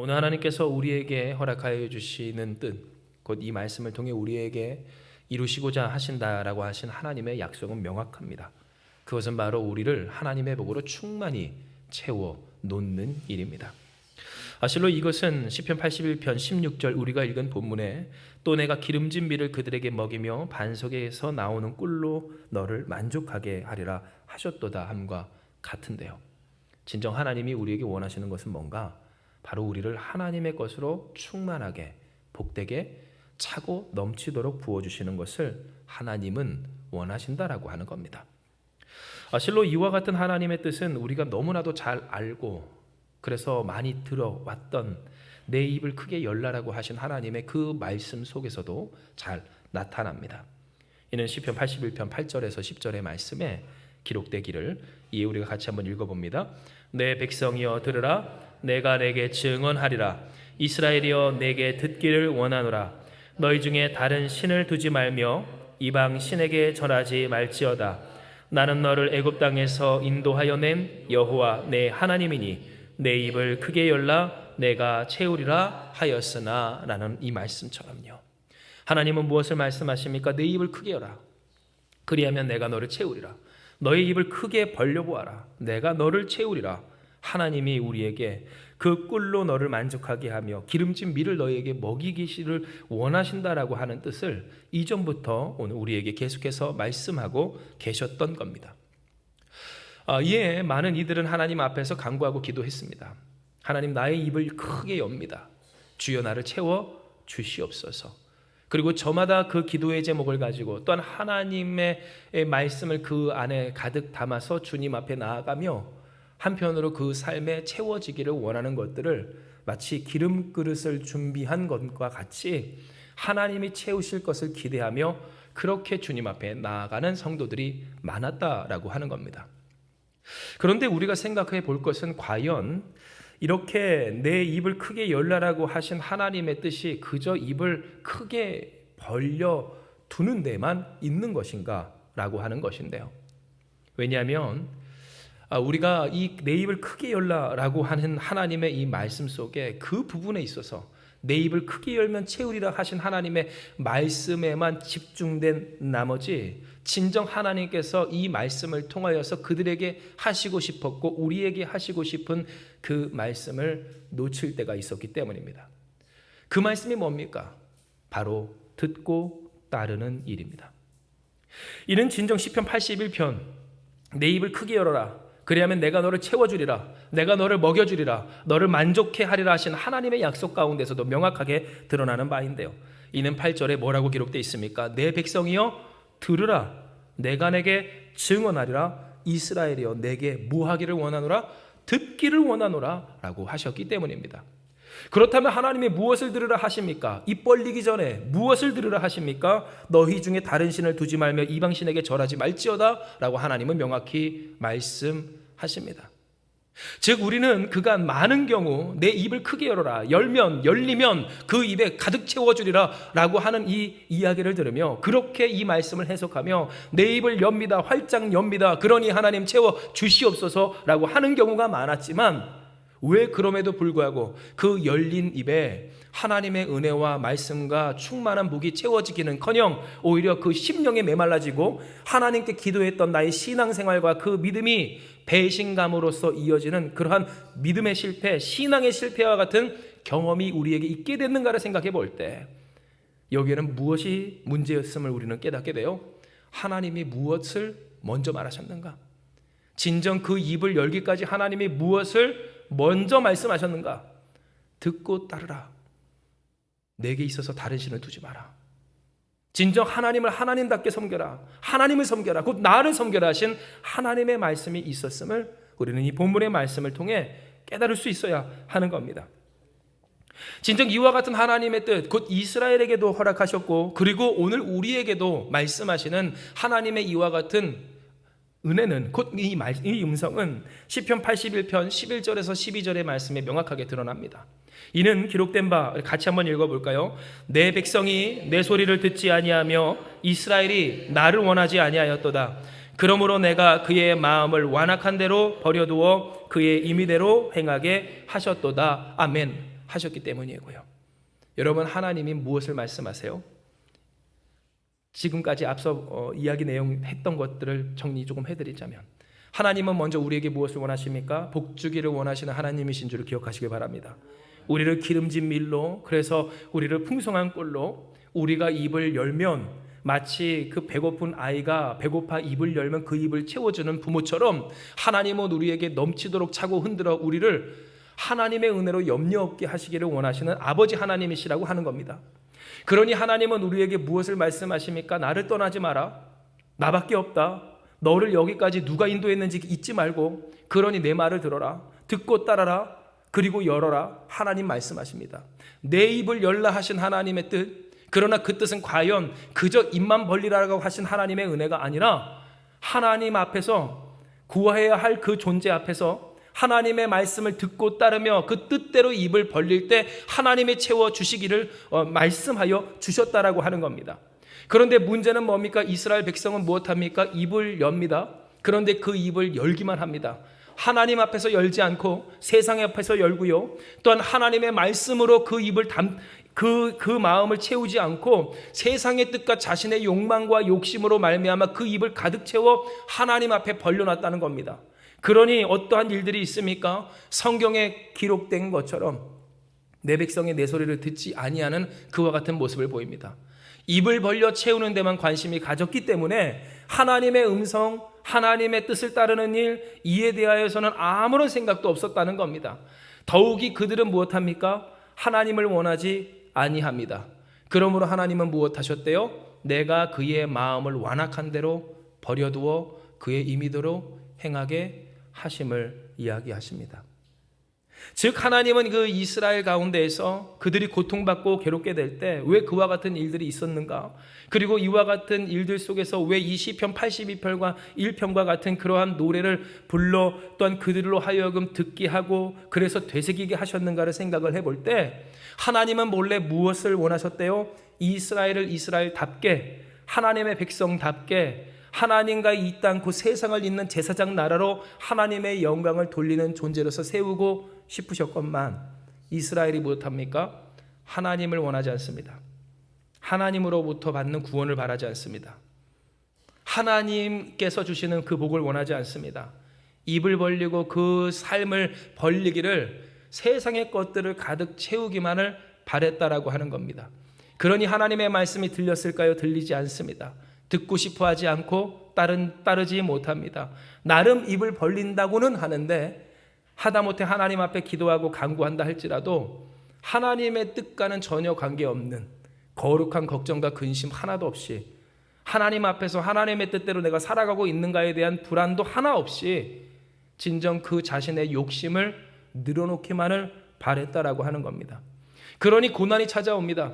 오늘 하나님께서 우리에게 허락하여 주시는 뜻, 곧 이 말씀을 통해 우리에게 이루시고자 하신다라고 하신 하나님의 약속은 명확합니다. 그것은 바로 우리를 하나님의 복으로 충만히 채워 놓는 일입니다. 실로 이것은 시편 81편 16절 우리가 읽은 본문에 또 내가 기름진 밀을 그들에게 먹이며 반석에서 나오는 꿀로 너를 만족하게 하리라 하셨도다 함과 같은데요. 진정 하나님이 우리에게 원하시는 것은 뭔가? 바로 우리를 하나님의 것으로 충만하게 복되게 차고 넘치도록 부어주시는 것을 하나님은 원하신다라고 하는 겁니다. 실로 이와 같은 하나님의 뜻은 우리가 너무나도 잘 알고 그래서 많이 들어왔던 내 입을 크게 열라라고 하신 하나님의 그 말씀 속에서도 잘 나타납니다. 이는 시편 81편 8절에서 10절의 말씀에 기록되기를 이에 우리가 같이 한번 읽어봅니다. 내 백성이여 들으라 내가 내게 증언하리라 이스라엘이여 내게 듣기를 원하노라 너희 중에 다른 신을 두지 말며 이방 신에게 절하지 말지어다 나는 너를 애굽 땅에서 인도하여 낸 여호와 내 하나님이니 내 입을 크게 열라 내가 채우리라 하였으나 라는 이 말씀처럼요. 하나님은 무엇을 말씀하십니까? 내 입을 크게 열라 그리하면 내가 너를 채우리라. 너의 입을 크게 벌려보아라 내가 너를 채우리라. 하나님이 우리에게 그 꿀로 너를 만족하게 하며 기름진 밀을 너에게 먹이기를 원하신다라고 하는 뜻을 이전부터 오늘 우리에게 계속해서 말씀하고 계셨던 겁니다. 이에 많은 이들은 하나님 앞에서 간구하고 기도했습니다. 하나님 나의 입을 크게 엽니다. 주여 나를 채워 주시옵소서. 그리고 저마다 그 기도의 제목을 가지고 또한 하나님의 말씀을 그 안에 가득 담아서 주님 앞에 나아가며 한편으로 그 삶에 채워지기를 원하는 것들을 마치 기름 그릇을 준비한 것과 같이 하나님이 채우실 것을 기대하며 그렇게 주님 앞에 나아가는 성도들이 많았다라고 하는 겁니다. 그런데 우리가 생각해 볼 것은 과연 이렇게 내 입을 크게 열라라고 하신 하나님의 뜻이 그저 입을 크게 벌려 두는 데만 있는 것인가 라고 하는 것인데요. 왜냐하면 우리가 이 내 입을 크게 열라라고 하는 하나님의 이 말씀 속에 그 부분에 있어서 내 입을 크게 열면 채우리라 하신 하나님의 말씀에만 집중된 나머지 진정 하나님께서 이 말씀을 통하여서 그들에게 하시고 싶었고 우리에게 하시고 싶은 그 말씀을 놓칠 때가 있었기 때문입니다. 그 말씀이 뭡니까? 바로 듣고 따르는 일입니다. 이는 진정 시편 81편 내 입을 크게 열어라 그리하면 내가 너를 채워주리라 내가 너를 먹여주리라 너를 만족해 하리라 하신 하나님의 약속 가운데서도 명확하게 드러나는 바인데요. 이는 8절에 뭐라고 기록되어 있습니까? 내 백성이여 들으라 내가 내게 증언하리라 이스라엘이여 내게 무하기를 원하노라 듣기를 원하노라 라고 하셨기 때문입니다. 그렇다면 하나님이 무엇을 들으라 하십니까? 입 벌리기 전에 무엇을 들으라 하십니까? 너희 중에 다른 신을 두지 말며 이방신에게 절하지 말지어다 라고 하나님은 명확히 말씀하십니다. 즉 우리는 그간 많은 경우 내 입을 크게 열어라 열리면 그 입에 가득 채워주리라 라고 하는 이 이야기를 들으며 그렇게 이 말씀을 해석하며 내 입을 엽니다 활짝 엽니다 그러니 하나님 채워주시옵소서 라고 하는 경우가 많았지만 왜 그럼에도 불구하고 그 열린 입에 하나님의 은혜와 말씀과 충만한 복이 채워지기는커녕 오히려 그 심령에 메말라지고 하나님께 기도했던 나의 신앙생활과 그 믿음이 배신감으로써 이어지는 그러한 믿음의 실패, 신앙의 실패와 같은 경험이 우리에게 있게 됐는가를 생각해 볼 때 여기에는 무엇이 문제였음을 우리는 깨닫게 돼요. 하나님이 무엇을 먼저 말하셨는가? 진정 그 입을 열기까지 하나님이 무엇을 먼저 말씀하셨는가? 듣고 따르라. 내게 있어서 다른 신을 두지 마라. 진정 하나님을 하나님답게 섬겨라. 하나님을 섬겨라. 곧 나를 섬겨라 하신 하나님의 말씀이 있었음을 우리는 이 본문의 말씀을 통해 깨달을 수 있어야 하는 겁니다. 진정 이와 같은 하나님의 뜻, 곧 이스라엘에게도 허락하셨고 그리고 오늘 우리에게도 말씀하시는 하나님의 이와 같은 은혜는 곧 이 음성은 시편 81편 11절에서 12절의 말씀에 명확하게 드러납니다. 이는 기록된 바 같이 한번 읽어볼까요? 내 백성이 내 소리를 듣지 아니하며 이스라엘이 나를 원하지 아니하였도다. 그러므로 내가 그의 마음을 완악한 대로 버려두어 그의 임의대로 행하게 하셨도다. 아멘. 하셨기 때문이고요. 여러분, 하나님이 무엇을 말씀하세요? 지금까지 앞서 이야기 내용 했던 것들을 정리 조금 해드리자면, 하나님은 먼저 우리에게 무엇을 원하십니까? 복주기를 원하시는 하나님이신 줄을 기억하시기 바랍니다. 우리를 기름진 밀로, 그래서 우리를 풍성한 꿀로, 우리가 입을 열면 마치 그 배고픈 아이가 배고파 입을 열면 그 입을 채워주는 부모처럼, 하나님은 우리에게 넘치도록 차고 흔들어 우리를 하나님의 은혜로 염려 없게 하시기를 원하시는 아버지 하나님이시라고 하는 겁니다. 그러니 하나님은 우리에게 무엇을 말씀하십니까? 나를 떠나지 마라. 나밖에 없다. 너를 여기까지 누가 인도했는지 잊지 말고, 그러니 내 말을 들어라. 듣고 따라라. 그리고 열어라. 하나님 말씀하십니다. 내 입을 열라 하신 하나님의 뜻, 그러나 그 뜻은 과연 그저 입만 벌리라고 하신 하나님의 은혜가 아니라, 하나님 앞에서 구해야 할 그 존재 앞에서 하나님의 말씀을 듣고 따르며 그 뜻대로 입을 벌릴 때 하나님이 채워주시기를 말씀하여 주셨다라고 하는 겁니다. 그런데 문제는 뭡니까? 이스라엘 백성은 무엇합니까? 입을 엽니다. 그런데 그 입을 열기만 합니다. 하나님 앞에서 열지 않고 세상 앞에서 열고요, 또한 하나님의 말씀으로 그 입을 그 마음을 채우지 않고 세상의 뜻과 자신의 욕망과 욕심으로 말미암아 그 입을 가득 채워 하나님 앞에 벌려놨다는 겁니다. 그러니 어떠한 일들이 있습니까? 성경에 기록된 것처럼 내 백성이 내 소리를 듣지 아니하는 그와 같은 모습을 보입니다. 입을 벌려 채우는 데만 관심이 가졌기 때문에 하나님의 음성, 하나님의 뜻을 따르는 일, 이에 대하여서는 아무런 생각도 없었다는 겁니다. 더욱이 그들은 무엇합니까? 하나님을 원하지 아니합니다. 그러므로 하나님은 무엇하셨대요? 내가 그의 마음을 완악한 대로 버려두어 그의 임의대로 행하게 하심을 이야기하십니다. 즉, 하나님은 그 이스라엘 가운데에서 그들이 고통받고 괴롭게 될 때 왜 그와 같은 일들이 있었는가? 그리고 이와 같은 일들 속에서 왜 이 시편 82편과 1편과 같은 그러한 노래를 불러 또한 그들로 하여금 듣게 하고 그래서 되새기게 하셨는가를 생각을 해볼 때, 하나님은 본래 무엇을 원하셨대요? 이스라엘을 이스라엘답게, 하나님의 백성답게, 하나님과 이 땅 그 세상을 잇는 제사장 나라로 하나님의 영광을 돌리는 존재로서 세우고 싶으셨건만, 이스라엘이 무엇합니까? 하나님을 원하지 않습니다. 하나님으로부터 받는 구원을 바라지 않습니다. 하나님께서 주시는 그 복을 원하지 않습니다. 입을 벌리고 그 삶을 벌리기를, 세상의 것들을 가득 채우기만을 바랬다라고 하는 겁니다. 그러니 하나님의 말씀이 들렸을까요? 들리지 않습니다. 듣고 싶어 하지 않고 따르지 못합니다. 나름 입을 벌린다고는 하는데, 하다못해 하나님 앞에 기도하고 간구한다 할지라도 하나님의 뜻과는 전혀 관계없는 거룩한 걱정과 근심 하나도 없이, 하나님 앞에서 하나님의 뜻대로 내가 살아가고 있는가에 대한 불안도 하나 없이 진정 그 자신의 욕심을 늘어놓기만을 바랬다라고 하는 겁니다. 그러니 고난이 찾아옵니다.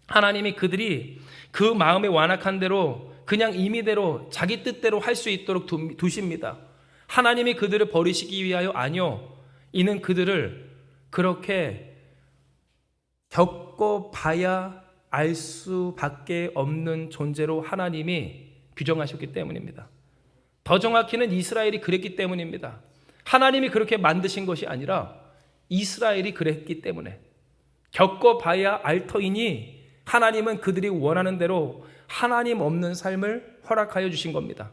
하나님이 그들이 그 마음에 완악한 대로 그냥 임의대로 자기 뜻대로 할 수 있도록 두십니다. 하나님이 그들을 버리시기 위하여 아니요, 이는 그들을 그렇게 겪어봐야 알 수밖에 없는 존재로 하나님이 규정하셨기 때문입니다. 더 정확히는 이스라엘이 그랬기 때문입니다. 하나님이 그렇게 만드신 것이 아니라 이스라엘이 그랬기 때문에 겪어봐야 알 터이니, 하나님은 그들이 원하는 대로 하나님 없는 삶을 허락하여 주신 겁니다.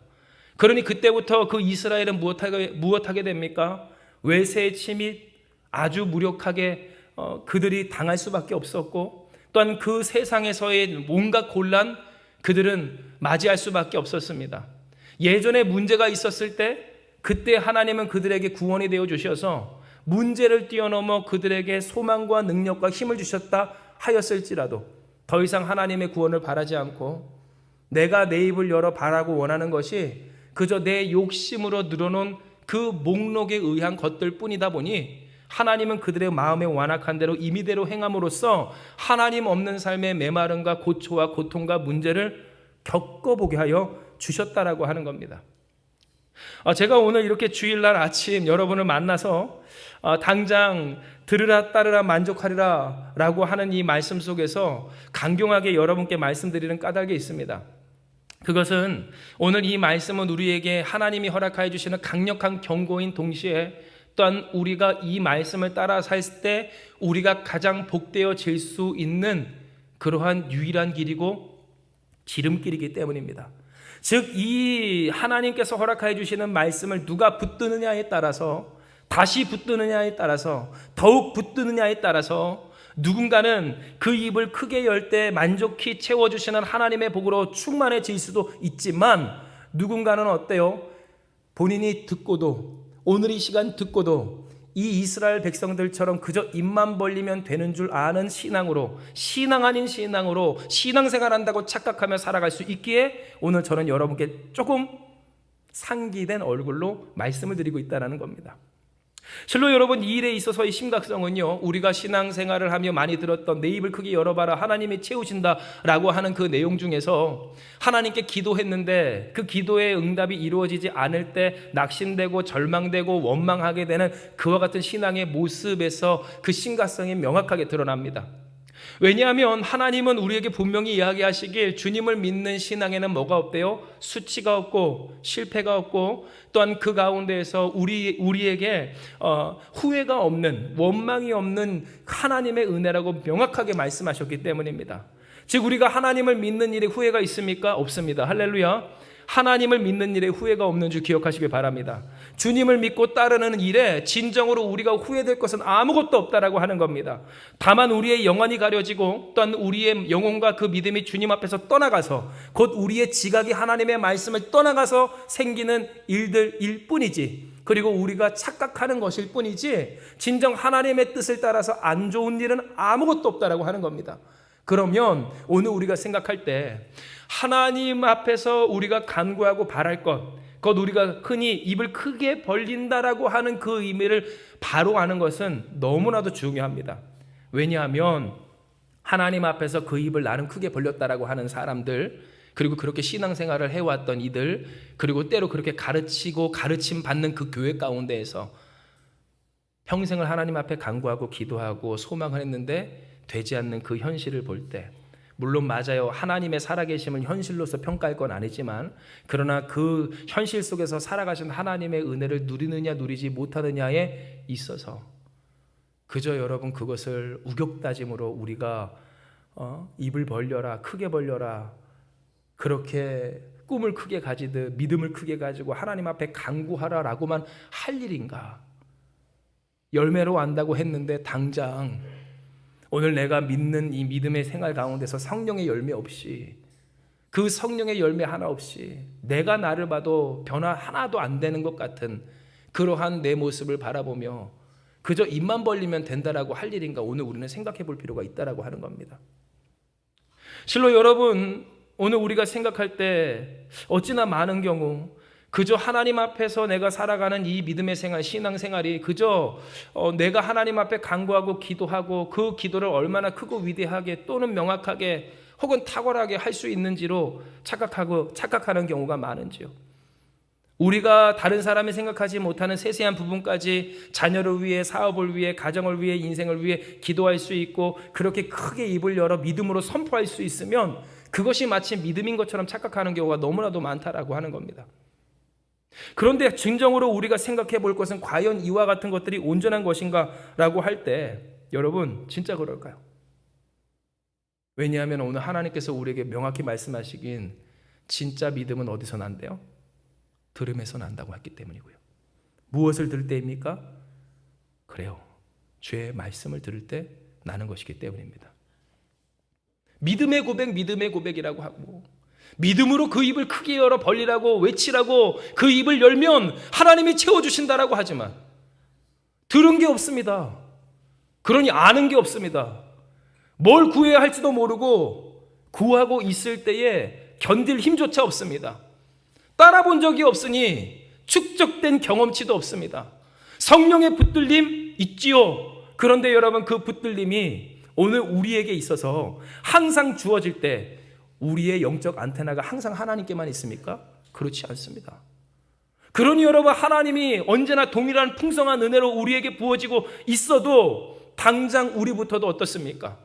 그러니 그때부터 그 이스라엘은 무엇하게 됩니까? 외세의 침입, 아주 무력하게 그들이 당할 수밖에 없었고, 또한 그 세상에서의 온갖 곤란, 그들은 맞이할 수밖에 없었습니다. 예전에 문제가 있었을 때 그때 하나님은 그들에게 구원이 되어 주셔서 문제를 뛰어넘어 그들에게 소망과 능력과 힘을 주셨다 하였을지라도 더 이상 하나님의 구원을 바라지 않고 내가 내 입을 열어 바라고 원하는 것이 그저 내 욕심으로 늘어놓은 그 목록에 의한 것들 뿐이다 보니, 하나님은 그들의 마음에 완악한 대로 임의대로 행함으로써 하나님 없는 삶의 메마름과 고초와 고통과 문제를 겪어보게 하여 주셨다라고 하는 겁니다. 제가 오늘 이렇게 주일날 아침 여러분을 만나서 당장 들으라 따르라 만족하리라 라고 하는 이 말씀 속에서 강경하게 여러분께 말씀드리는 까닭이 있습니다. 그것은 오늘 이 말씀은 우리에게 하나님이 허락하여 주시는 강력한 경고인 동시에 또한 우리가 이 말씀을 따라 살 때 우리가 가장 복되어질 수 있는 그러한 유일한 길이고 지름길이기 때문입니다. 즉 이 하나님께서 허락하여 주시는 말씀을 누가 붙드느냐에 따라서, 다시 붙드느냐에 따라서, 더욱 붙드느냐에 따라서 누군가는 그 입을 크게 열 때 만족히 채워주시는 하나님의 복으로 충만해질 수도 있지만, 누군가는 어때요? 본인이 듣고도, 오늘 이 시간 듣고도 이 이스라엘 백성들처럼 그저 입만 벌리면 되는 줄 아는 신앙으로, 신앙 아닌 신앙으로 신앙생활한다고 착각하며 살아갈 수 있기에 오늘 저는 여러분께 조금 상기된 얼굴로 말씀을 드리고 있다는 겁니다. 실로 여러분, 이 일에 있어서의 심각성은요, 우리가 신앙생활을 하며 많이 들었던 내 입을 크게 열어봐라 하나님이 채우신다라고 하는 그 내용 중에서 하나님께 기도했는데 그 기도의 응답이 이루어지지 않을 때 낙심되고 절망되고 원망하게 되는 그와 같은 신앙의 모습에서 그 심각성이 명확하게 드러납니다. 왜냐하면 하나님은 우리에게 분명히 이야기하시길 주님을 믿는 신앙에는 뭐가 없대요? 수치가 없고 실패가 없고 또한 그 가운데에서 우리에게 후회가 없는, 원망이 없는 하나님의 은혜라고 명확하게 말씀하셨기 때문입니다. 즉 우리가 하나님을 믿는 일에 후회가 있습니까? 없습니다. 할렐루야. 하나님을 믿는 일에 후회가 없는 줄 기억하시길 바랍니다. 주님을 믿고 따르는 일에 진정으로 우리가 후회될 것은 아무것도 없다라고 하는 겁니다. 다만 우리의 영혼이 가려지고 또한 우리의 영혼과 그 믿음이 주님 앞에서 떠나가서 곧 우리의 지각이 하나님의 말씀을 떠나가서 생기는 일들일 뿐이지, 그리고 우리가 착각하는 것일 뿐이지 진정 하나님의 뜻을 따라서 안 좋은 일은 아무것도 없다라고 하는 겁니다. 그러면 오늘 우리가 생각할 때 하나님 앞에서 우리가 간구하고 바랄 것, 곧 우리가 흔히 입을 크게 벌린다라고 하는 그 의미를 바로 아는 것은 너무나도 중요합니다. 왜냐하면 하나님 앞에서 그 입을 나름 크게 벌렸다라고 하는 사람들, 그리고 그렇게 신앙생활을 해왔던 이들, 그리고 때로 그렇게 가르치고 가르침 받는 그 교회 가운데에서 평생을 하나님 앞에 간구하고 기도하고 소망을 했는데 되지 않는 그 현실을 볼 때, 물론 맞아요. 하나님의 살아계심을 현실로서 평가할 건 아니지만, 그러나 그 현실 속에서 살아가신 하나님의 은혜를 누리느냐 누리지 못하느냐에 있어서 그저 여러분 그것을 우격다짐으로 우리가 입을 벌려라, 크게 벌려라, 그렇게 꿈을 크게 가지듯 믿음을 크게 가지고 하나님 앞에 간구하라라고만 할 일인가? 열매로 안다고 했는데 당장 오늘 내가 믿는 이 믿음의 생활 가운데서 성령의 열매 없이, 그 성령의 열매 하나 없이 내가 나를 봐도 변화 하나도 안 되는 것 같은 그러한 내 모습을 바라보며 그저 입만 벌리면 된다라고 할 일인가? 오늘 우리는 생각해 볼 필요가 있다라고 하는 겁니다. 실로 여러분, 오늘 우리가 생각할 때 어찌나 많은 경우 그저 하나님 앞에서 내가 살아가는 이 믿음의 생활, 신앙생활이 그저 내가 하나님 앞에 간구하고 기도하고 그 기도를 얼마나 크고 위대하게 또는 명확하게 혹은 탁월하게 할 수 있는지로 착각하는 경우가 많은지요. 우리가 다른 사람이 생각하지 못하는 세세한 부분까지 자녀를 위해, 사업을 위해, 가정을 위해, 인생을 위해 기도할 수 있고 그렇게 크게 입을 열어 믿음으로 선포할 수 있으면 그것이 마치 믿음인 것처럼 착각하는 경우가 너무나도 많다라고 하는 겁니다. 그런데 진정으로 우리가 생각해 볼 것은 과연 이와 같은 것들이 온전한 것인가 라고 할 때 여러분 진짜 그럴까요? 왜냐하면 오늘 하나님께서 우리에게 명확히 말씀하시긴 진짜 믿음은 어디서 난대요? 들음에서 난다고 했기 때문이고요. 무엇을 들을 때입니까? 그래요, 주의 말씀을 들을 때 나는 것이기 때문입니다. 믿음의 고백이라고 하고 믿음으로 그 입을 크게 열어 벌리라고 외치라고 그 입을 열면 하나님이 채워주신다라고 하지만 들은 게 없습니다. 그러니 아는 게 없습니다. 뭘 구해야 할지도 모르고 구하고 있을 때에 견딜 힘조차 없습니다. 따라본 적이 없으니 축적된 경험치도 없습니다. 성령의 붙들림 있지요. 그런데 여러분 그 붙들림이 오늘 우리에게 있어서 항상 주어질 때 우리의 영적 안테나가 항상 하나님께만 있습니까? 그렇지 않습니다. 그러니 여러분 하나님이 언제나 동일한 풍성한 은혜로 우리에게 부어지고 있어도 당장 우리부터도 어떻습니까?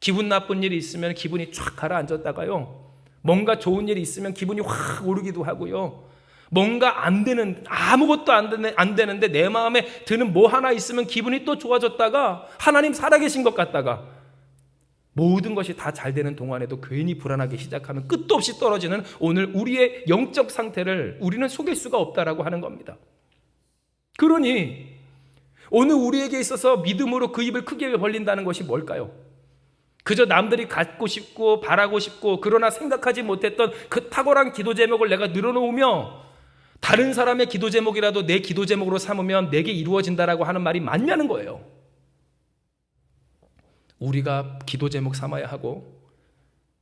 기분 나쁜 일이 있으면 기분이 쫙 가라앉았다가요, 뭔가 좋은 일이 있으면 기분이 확 오르기도 하고요, 뭔가 안 되는, 아무것도 안 되는데 내 마음에 드는 뭐 하나 있으면 기분이 또 좋아졌다가 하나님 살아계신 것 같다가 모든 것이 다 잘 되는 동안에도 괜히 불안하기 시작하면 끝도 없이 떨어지는 오늘 우리의 영적 상태를 우리는 속일 수가 없다라고 하는 겁니다. 그러니 오늘 우리에게 있어서 믿음으로 그 입을 크게 벌린다는 것이 뭘까요? 그저 남들이 갖고 싶고 바라고 싶고 그러나 생각하지 못했던 그 탁월한 기도 제목을 내가 늘어놓으며 다른 사람의 기도 제목이라도 내 기도 제목으로 삼으면 내게 이루어진다라고 하는 말이 맞냐는 거예요. 우리가 기도 제목 삼아야 하고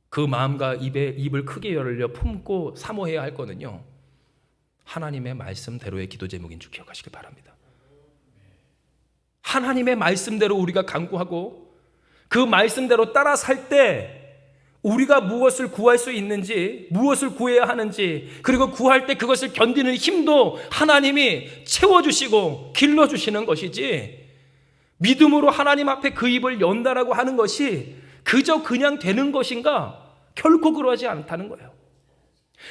그 마음과 입을 크게 열려 품고 사모해야 할 거는요, 하나님의 말씀대로의 기도 제목인 줄 기억하시길 바랍니다. 하나님의 말씀대로 우리가 간구하고 그 말씀대로 따라 살 때 우리가 무엇을 구할 수 있는지, 무엇을 구해야 하는지, 그리고 구할 때 그것을 견디는 힘도 하나님이 채워주시고 길러주시는 것이지, 믿음으로 하나님 앞에 그 입을 연다라고 하는 것이 그저 그냥 되는 것인가? 결코 그러하지 않다는 거예요.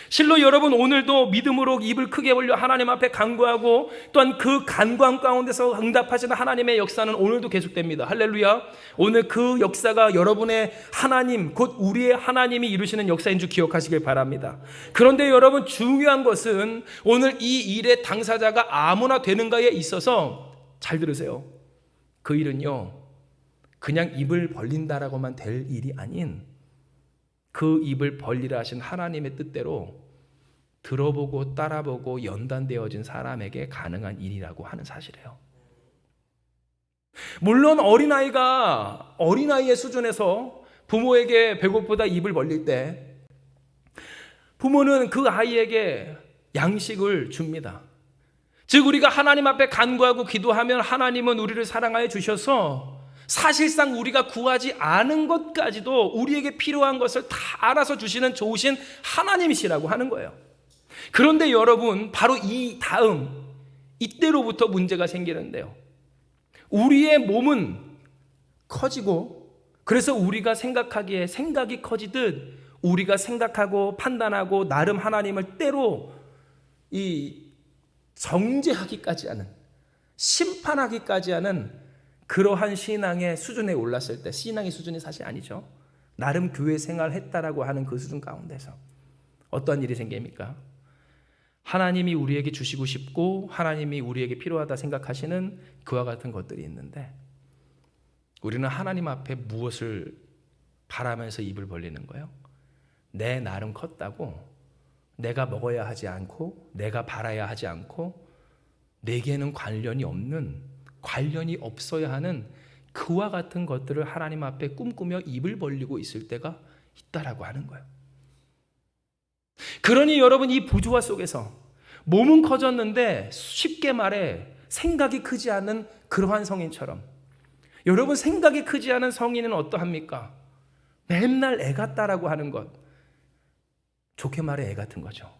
실로 여러분, 오늘도 믿음으로 입을 크게 벌려 하나님 앞에 간구하고 또한 그 간구함 가운데서 응답하시는 하나님의 역사는 오늘도 계속됩니다. 할렐루야. 오늘 그 역사가 여러분의 하나님, 곧 우리의 하나님이 이루시는 역사인 줄 기억하시길 바랍니다. 그런데 여러분, 중요한 것은 오늘 이 일의 당사자가 아무나 되는가에 있어서 잘 들으세요. 그 일은요, 그냥 입을 벌린다라고만 될 일이 아닌 그 입을 벌리라 하신 하나님의 뜻대로 들어보고 따라보고 연단되어진 사람에게 가능한 일이라고 하는 사실이에요. 물론 어린아이의 수준에서 부모에게 배고프다 입을 벌릴 때 부모는 그 아이에게 양식을 줍니다. 즉 우리가 하나님 앞에 간구하고 기도하면 하나님은 우리를 사랑하여 주셔서 사실상 우리가 구하지 않은 것까지도 우리에게 필요한 것을 다 알아서 주시는 좋으신 하나님이시라고 하는 거예요. 그런데 여러분, 바로 이때로부터 문제가 생기는데요. 우리의 몸은 커지고, 그래서 우리가 생각하기에 생각이 커지듯 우리가 생각하고 판단하고 나름 하나님을 때로 정죄하기까지 하는, 심판하기까지 하는 그러한 신앙의 수준에 올랐을 때, 신앙의 수준이 사실 아니죠. 나름 교회 생활했다라고 하는 그 수준 가운데서 어떤 일이 생깁니까? 하나님이 우리에게 주시고 싶고 하나님이 우리에게 필요하다 생각하시는 그와 같은 것들이 있는데 우리는 하나님 앞에 무엇을 바라면서 입을 벌리는 거예요? 내 나름 컸다고 내가 먹어야 하지 않고 내가 바라야 하지 않고 내게는 관련이 없어야 하는 그와 같은 것들을 하나님 앞에 꿈꾸며 입을 벌리고 있을 때가 있다라고 하는 거예요. 그러니 여러분, 이 부조화 속에서 몸은 커졌는데 쉽게 말해 생각이 크지 않은 그러한 성인처럼, 여러분, 생각이 크지 않은 성인은 어떠합니까? 맨날 애 같다라고 하는 것, 좋게 말해 애 같은 거죠.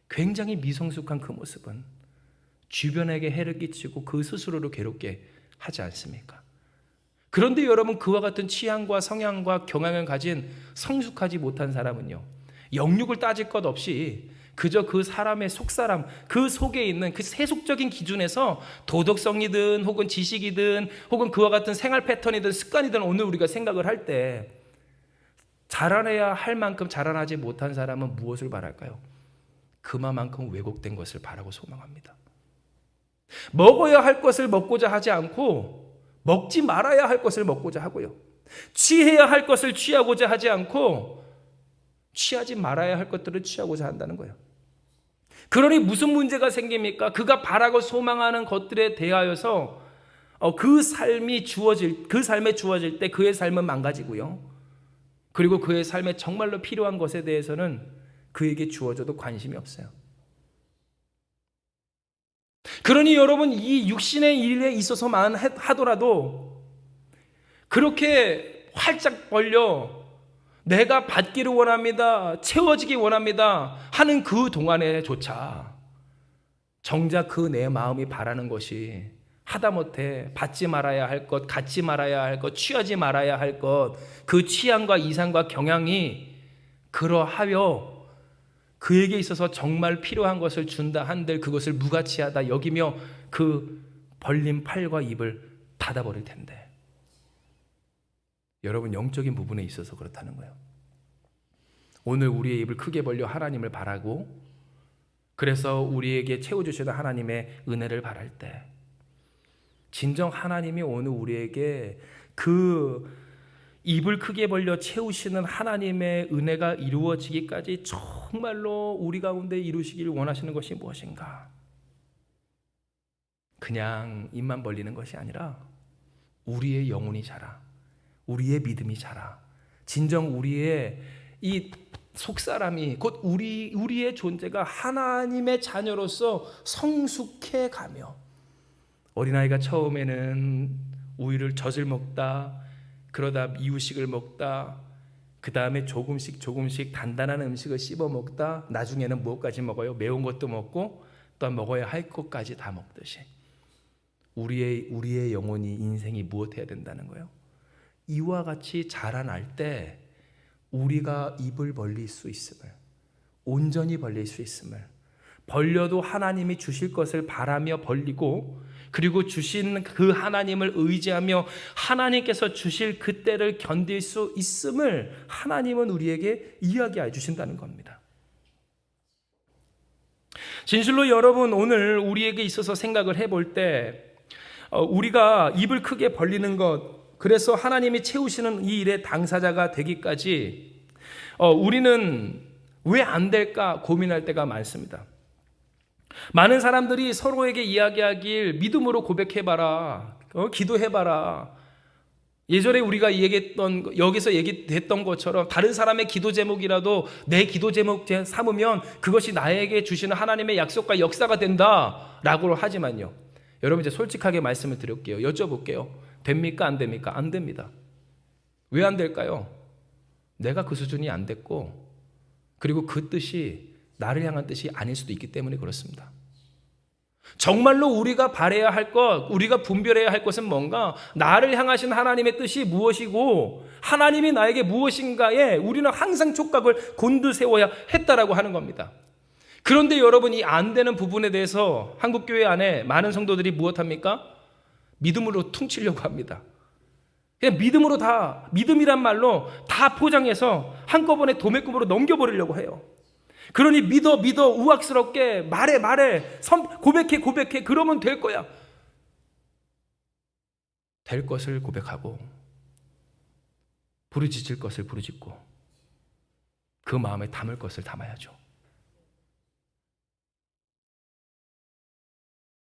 굉장히 미성숙한 그 모습은 주변에게 해를 끼치고 그 스스로를 괴롭게 하지 않습니까? 그런데 여러분, 그와 같은 취향과 성향과 경향을 가진 성숙하지 못한 사람은요, 영육을 따질 것 없이 그저 그 사람의 속사람, 그 속에 있는 그 세속적인 기준에서 도덕성이든 혹은 지식이든 혹은 그와 같은 생활 패턴이든 습관이든 오늘 우리가 생각을 할 때 자라내야 할 만큼 자라나지 못한 사람은 무엇을 바랄까요? 그만큼 왜곡된 것을 바라고 소망합니다. 먹어야 할 것을 먹고자 하지 않고 먹지 말아야 할 것을 먹고자 하고요. 취해야 할 것을 취하고자 하지 않고 취하지 말아야 할 것들을 취하고자 한다는 거예요. 그러니 무슨 문제가 생깁니까? 그가 바라고 소망하는 것들에 대하여서 그 삶에 주어질 때 그의 삶은 망가지고요. 그리고 그의 삶에 정말로 필요한 것에 대해서는 그에게 주어져도 관심이 없어요. 그러니 여러분, 이 육신의 일에 있어서만 하더라도 그렇게 활짝 벌려 내가 받기를 원합니다, 채워지기 원합니다 하는 그 동안에조차 정작 그 내 마음이 바라는 것이 하다못해 받지 말아야 할 것, 갖지 말아야 할 것, 취하지 말아야 할 것, 그 취향과 이상과 경향이 그러하여 그에게 있어서 정말 필요한 것을 준다 한들 그것을 무가치하다 여기며 그 벌린 팔과 입을 닫아버릴 텐데, 여러분 영적인 부분에 있어서 그렇다는 거예요. 오늘 우리의 입을 크게 벌려 하나님을 바라고, 그래서 우리에게 채워주시는 하나님의 은혜를 바랄 때 진정 하나님이 오늘 우리에게 그 입을 크게 벌려 채우시는 하나님의 은혜가 이루어지기까지 정말로 우리 가운데 이루시기를 원하시는 것이 무엇인가? 그냥 입만 벌리는 것이 아니라 우리의 영혼이 자라, 우리의 믿음이 자라, 진정 우리의 이 속사람이 곧 우리의 존재가 하나님의 자녀로서 성숙해 가며, 어린아이가 처음에는 우유를 젖을 먹다, 그러다 이유식을 먹다, 그 다음에 조금씩 단단한 음식을 씹어 먹다, 나중에는 무엇까지 먹어요? 매운 것도 먹고 또 먹어야 할 것까지 다 먹듯이 우리의 영혼이, 인생이 무엇해야 된다는 거예요? 이와 같이 자라날 때 우리가 입을 벌릴 수 있음을, 온전히 벌릴 수 있음을, 벌려도 하나님이 주실 것을 바라며 벌리고, 그리고 주신 그 하나님을 의지하며 하나님께서 주실 그 때를 견딜 수 있음을 하나님은 우리에게 이야기해 주신다는 겁니다. 진실로 여러분, 오늘 우리에게 있어서 생각을 해볼 때 우리가 입을 크게 벌리는 것, 그래서 하나님이 채우시는 이 일의 당사자가 되기까지 우리는 왜 안 될까 고민할 때가 많습니다. 많은 사람들이 서로에게 이야기하길 믿음으로 고백해봐라, 기도해봐라. 예전에 우리가 얘기했던, 여기서 얘기했던 것처럼 다른 사람의 기도 제목이라도 내 기도 제목 삼으면 그것이 나에게 주시는 하나님의 약속과 역사가 된다라고 하지만요, 여러분 이제 솔직하게 말씀을 드릴게요. 여쭤볼게요. 됩니까? 안 됩니까? 안 됩니다. 왜 안 될까요? 내가 그 수준이 안 됐고, 그리고 그 뜻이 나를 향한 뜻이 아닐 수도 있기 때문에 그렇습니다. 정말로 우리가 바라야 할 것, 우리가 분별해야 할 것은 뭔가, 나를 향하신 하나님의 뜻이 무엇이고 하나님이 나에게 무엇인가에 우리는 항상 촉각을 곤두세워야 했다라고 하는 겁니다. 그런데 여러분, 이 안 되는 부분에 대해서 한국교회 안에 많은 성도들이 무엇합니까? 믿음으로 퉁치려고 합니다. 그냥 믿음으로 다, 믿음이란 말로 다 포장해서 한꺼번에 도매금으로 넘겨버리려고 해요. 그러니 믿어 우악스럽게 말해 고백해 그러면 될 거야. 될 것을 고백하고 부르짖을 것을 부르짖고 그 마음에 담을 것을 담아야죠.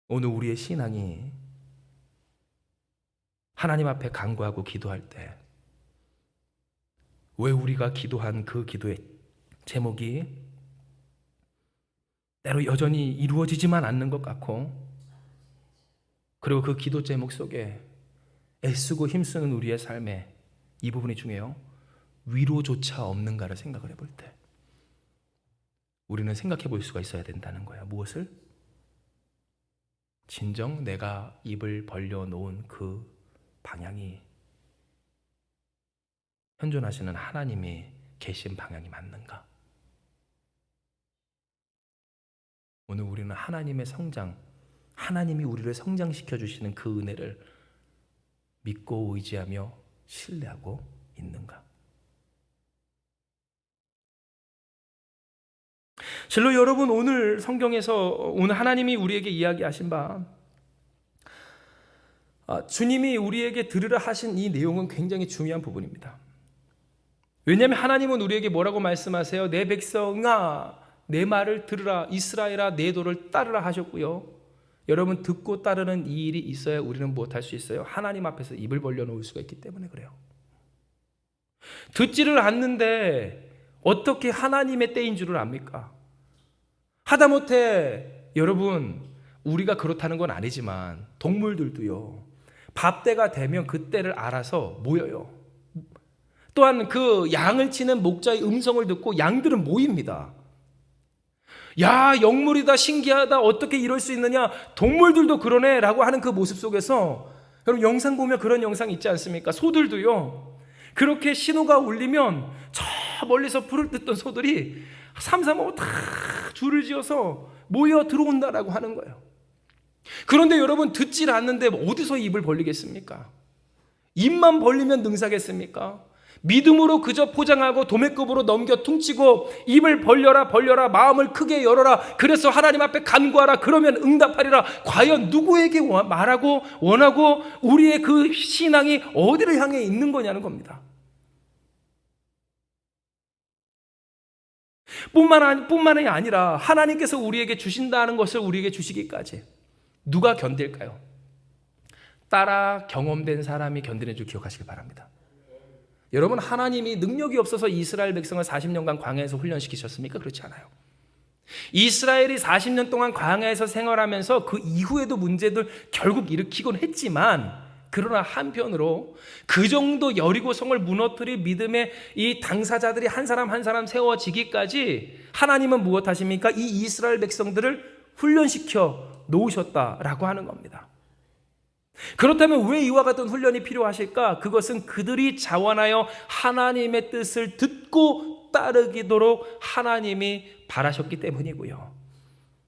오늘 우리의 신앙이 하나님 앞에 간구하고 기도할 때 왜 우리가 기도한 그 기도의 제목이 때로 여전히 이루어지지만 않는 것 같고, 그리고 그 기도 제목 속에 애쓰고 힘쓰는 우리의 삶에 이 부분이 중요해요. 위로조차 없는가를 생각을 해볼 때 우리는 생각해 볼 수가 있어야 된다는 거예요. 무엇을? 진정 내가 입을 벌려놓은 그 방향이 현존하시는 하나님이 계신 방향이 맞는가? 오늘 우리는 하나님의 성장, 하나님이 우리를 성장시켜 주시는 그 은혜를 믿고 의지하며 신뢰하고 있는가? 실로 여러분, 오늘 성경에서 오늘 하나님이 우리에게 이야기하신 바, 주님이 우리에게 들으라 하신 이 내용은 굉장히 중요한 부분입니다. 왜냐하면 하나님은 우리에게 뭐라고 말씀하세요? 내 백성아, 내 말을 들으라, 이스라엘아, 내 도를 따르라 하셨고요. 여러분, 듣고 따르는 이 일이 있어야 우리는 무엇할 수 있어요? 하나님 앞에서 입을 벌려놓을 수가 있기 때문에 그래요. 듣지를 않는데 어떻게 하나님의 때인 줄을 압니까? 하다못해 여러분, 우리가 그렇다는 건 아니지만 동물들도요, 밥 때가 되면 그 때를 알아서 모여요. 또한 그 양을 치는 목자의 음성을 듣고 양들은 모입니다. 야, 영물이다, 신기하다, 어떻게 이럴 수 있느냐, 동물들도 그러네 라고 하는 그 모습 속에서, 여러분 영상 보면 그런 영상 있지 않습니까? 소들도요, 그렇게 신호가 울리면 저 멀리서 불을 뜯던 소들이 삼삼오오 다 줄을 지어서 모여 들어온다라고 하는 거예요. 그런데 여러분, 듣질 않는데 어디서 입을 벌리겠습니까? 입만 벌리면 능사겠습니까? 믿음으로 그저 포장하고 도매급으로 넘겨 퉁치고 입을 벌려라 벌려라, 마음을 크게 열어라, 그래서 하나님 앞에 간구하라, 그러면 응답하리라. 과연 누구에게 말하고 원하고 우리의 그 신앙이 어디를 향해 있는 거냐는 겁니다. 뿐만이 아니라 하나님께서 우리에게 주신다는 것을 우리에게 주시기까지 누가 견딜까요? 따라 경험된 사람이 견디는 줄 기억하시기 바랍니다. 여러분, 하나님이 능력이 없어서 이스라엘 백성을 40년간 광야에서 훈련시키셨습니까? 그렇지 않아요. 이스라엘이 40년 동안 광야에서 생활하면서 그 이후에도 문제들 결국 일으키곤 했지만, 그러나 한편으로 그 정도 여리고성을 무너뜨릴 믿음의 이 당사자들이 한 사람 한 사람 세워지기까지 하나님은 무엇하십니까? 이 이스라엘 백성들을 훈련시켜 놓으셨다라고 하는 겁니다. 그렇다면 왜 이와 같은 훈련이 필요하실까? 그것은 그들이 자원하여 하나님의 뜻을 듣고 따르기도록 하나님이 바라셨기 때문이고요.